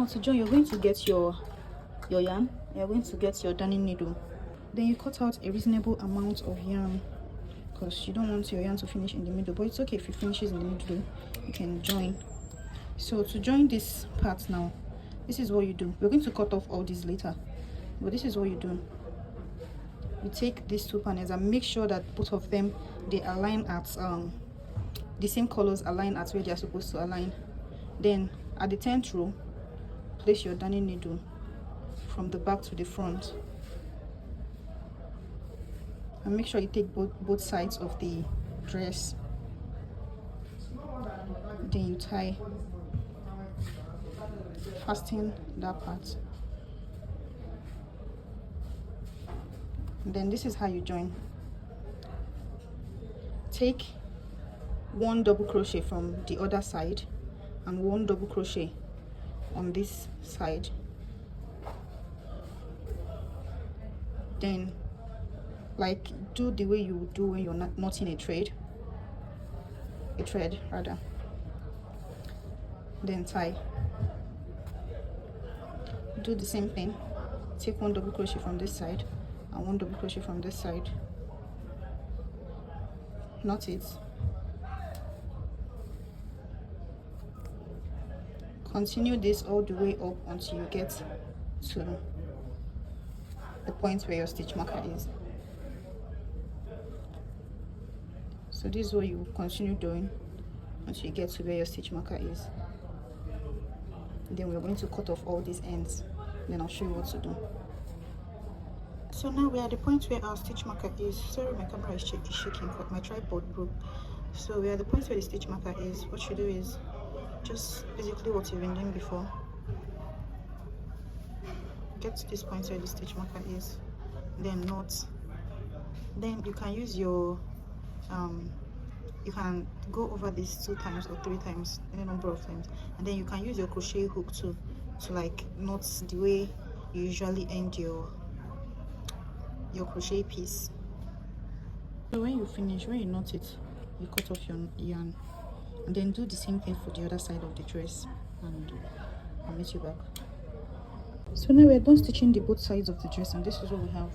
now to join, you're going to get your yarn. You're going to get your darning needle. Then you cut out a reasonable amount of yarn, because you don't want your yarn to finish in the middle, but it's okay if it finishes in the middle. You can join. So to join this part now, this is what you do. We're going to cut off all these later, but this is what you do. You take these two panels and make sure that both of them, they align at the same colors, align at where they are supposed to align. Then at the 10th row, place your darning needle from the back to the front, and make sure you take both sides of the dress. Then you tie, fasten that part. Then this is how you join. Take one double crochet from the other side and one double crochet on this side. Then like do the way you do when you're not knotting a thread rather. Then tie. Do the same thing. Take one double crochet from this side and one double crochet from this side. Knot it. Continue this all the way up until you get to the point where your stitch marker is. So this is what you continue doing until you get to where your stitch marker is. Then we're going to cut off all these ends. Then I'll show you what to do. So now we're at the point where our stitch marker is. Sorry, my camera is shaking, but my tripod broke. So we're at the point where the stitch marker is. What you do is just basically what you've been doing before. Get to this point where the stitch marker is, then knot. Then you can use your you can go over this 2 times or 3 times, any number of times, and then you can use your crochet hook to like knot the way you usually end your crochet piece. So when you finish, when you knot it, you cut off your yarn, and then do the same thing for the other side of the dress, and I'll meet you back. So now we're done stitching the both sides of the dress, and this is what we have.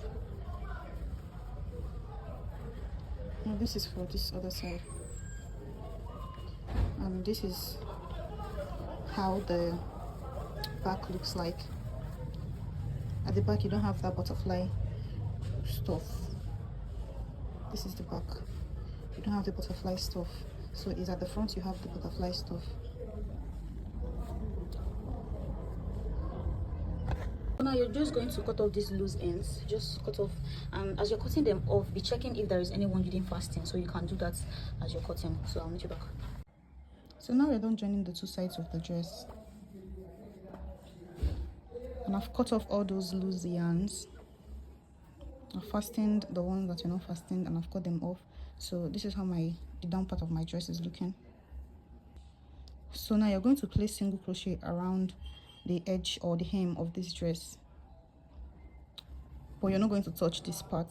Now this is for this other side, and this is how the back looks like. At the back you don't have that butterfly stuff. This is the back. You don't have the butterfly stuff. So it's at the front you have the butterfly stuff. Now you're just going to cut off these loose ends. Just cut off, and as you're cutting them off, be checking if there is anyone you didn't fasten, so you can do that as you're cutting. So I'll meet you back. So now we're done joining the 2 sides of the dress, and I've cut off all those loose yarns. I've fastened the ones that are not fastened, and I've cut them off. So this is how the down part of my dress is looking. So now you're going to place single crochet around the edge or the hem of this dress, but you're not going to touch this part.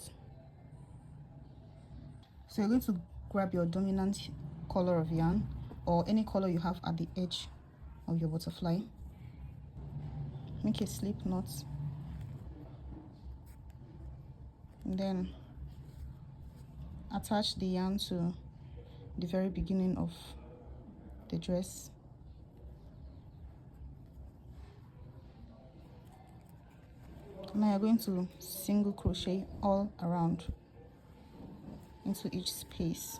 So you're going to grab your dominant color of yarn or any color you have at the edge of your butterfly, make a slip knot, and then attach the yarn to the very beginning of the dress. Now you're going to single crochet all around into each space.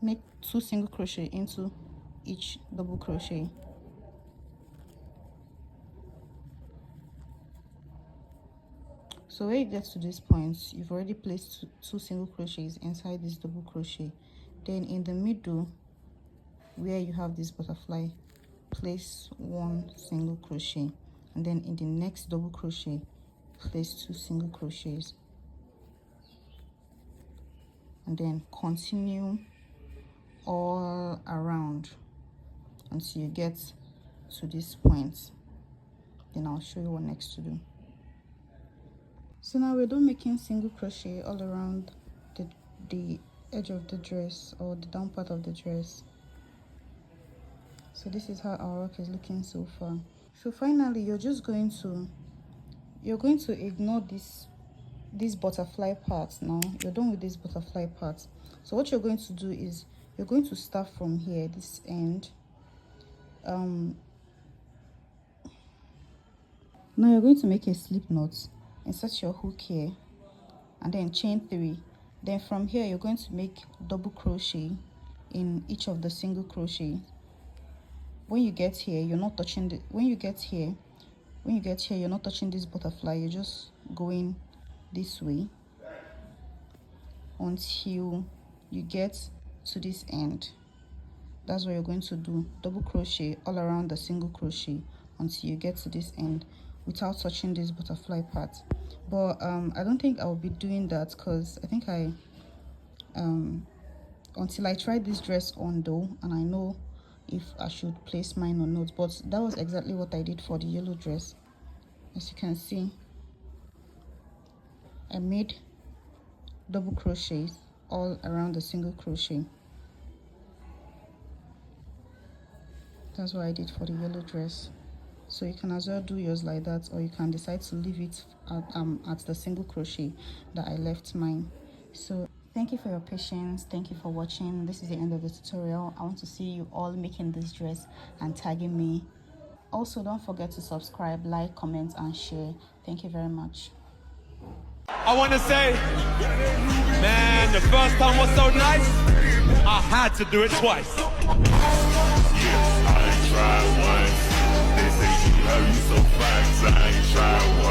Make 2 single crochet into each double crochet. So when you get to this point, you've already placed 2 single crochets inside this double crochet. Then in the middle where you have this butterfly, place 1 single crochet, and then in the next double crochet place 2 single crochets, and then continue all around until you get to this point. then I'll show you what next to do. So now we're done making single crochet all around the edge of the dress, or the down part of the dress. So this is how our work is looking so far. So finally, you're going to ignore this butterfly part. Now you're done with this butterfly part. So what you're going to do is you're going to start from here, this end. Now you're going to make a slip knot, insert your hook here, and then chain 3. Then from here you're going to make double crochet in each of the single crochet. When you get here, you're not touching the when you get here you're not touching this butterfly. You're just going this way until you get to this end. That's what you're going to do, double crochet all around the single crochet until you get to this end without touching this butterfly part. But I don't think I'll be doing that, because I think until I try this dress on though, and I know if I should place mine or not. But that was exactly what I did for the yellow dress. As you can see, I made double crochets all around the single crochet. That's what I did for the yellow dress. So you can as well do yours like that, or you can decide to leave it at the single crochet that I left mine. So thank you for your patience. Thank you for watching. This is the end of the tutorial. I want to see you all making this dress and tagging me. Also, don't forget to subscribe, like, comment, and share. Thank you very much. I want to say, man, the first time was so nice, I had to do it twice. Yeah, I ain't tried once. They say you so fast, I ain't tried once.